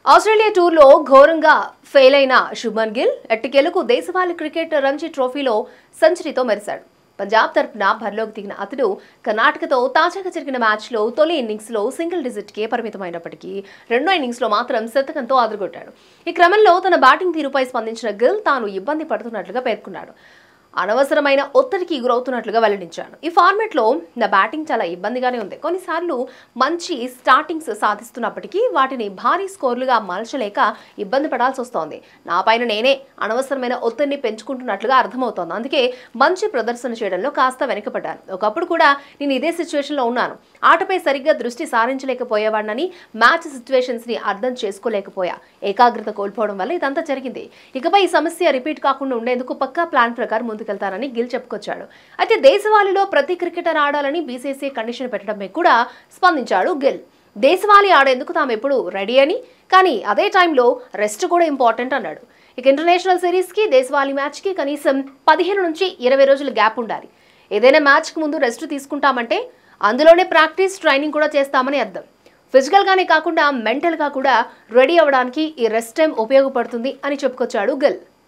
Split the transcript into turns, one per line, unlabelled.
Australia టూర్లో ఘోరంగా fail అయిన శుభ్మన్ గిల్ ఎట్టకేలకు దేశవాళీ క్రికెట్ రంజీ ట్రోఫీలో సెంచరీతో మెరిశాడు. పంజాబ్ తరపున బరిలోకి దిగిన అతడు కర్ణాటకతో తాజాగా జరిగిన మ్యాచ్లో తొలి ఇన్నింగ్స్లో సింగిల్ డిజిట్కే పరిమితమైనప్పటికీ రెండో ఇన్నింగ్స్లో మాత్రం శతకంతో అదరగొట్టాడు. ఈ క్రమంలో తన బ్యాటింగ్ తీరుపై స్పందించిన గిల్ తాను ఇబ్బంది పడుతున్నట్లుగా పేర్కొన్నాడు. అనవసరమైన ఒత్తిడికి గురవుతున్నట్లుగా వెల్లడించాను. ఈ ఫార్మాట్లో నా బ్యాటింగ్ చాలా ఇబ్బందిగానే ఉంది. కొన్నిసార్లు మంచి స్టార్టింగ్స్ సాధిస్తున్నప్పటికీ వాటిని భారీ స్కోర్లుగా మలచలేక ఇబ్బంది పడాల్సి వస్తోంది. నా పైన నేనే అనవసరమైన ఒత్తిడిని పెంచుకుంటున్నట్లుగా అర్థమవుతోంది. అందుకే మంచి ప్రదర్శన చేయడంలో కాస్త వెనకపడ్డాను. ఒకప్పుడు కూడా నేను ఇదే సిచ్యువేషన్లో ఉన్నాను. ఆటపై సరిగ్గా దృష్టి సారించలేకపోయేవాడినని, మ్యాచ్ సిచ్యువేషన్స్ని అర్థం చేసుకోలేకపోయా. ఏకాగ్రత కోల్పోవడం వల్ల ఇదంతా జరిగింది. ఇకపై ఈ సమస్య రిపీట్ కాకుండా ఉండేందుకు పక్కా ప్లాన్ ప్రకారం ముందుకెళ్తానని గిల్ చెప్పుకొచ్చాడు. అయితే దేశవాళీలో ప్రతి క్రికెటర్ ఆడాలని బీసీసీఐ కండిషన్ పెట్టడంపై కూడా స్పందించాడు గిల్. దేశవాళీ ఆడేందుకు తాము ఎప్పుడు రెడీ అని, కానీ అదే టైంలో రెస్ట్ కూడా ఇంపార్టెంట్ అన్నాడు. ఇక ఇంటర్నేషనల్ సిరీస్కి దేశవాళీ మ్యాచ్కి కనీసం 15 నుంచి 20 రోజులు గ్యాప్ ఉండాలి. ఏదైనా మ్యాచ్కి ముందు రెస్ట్ తీసుకుంటామంటే అందులోనే ప్రాక్టీస్ ట్రైనింగ్ కూడా చేస్తామని అర్థం. ఫిజికల్గానే కాకుండా మెంటల్గా కూడా రెడీ అవ్వడానికి ఈ రెస్ట్ టైం ఉపయోగపడుతుంది అని చెప్పుకొచ్చాడు గిల్.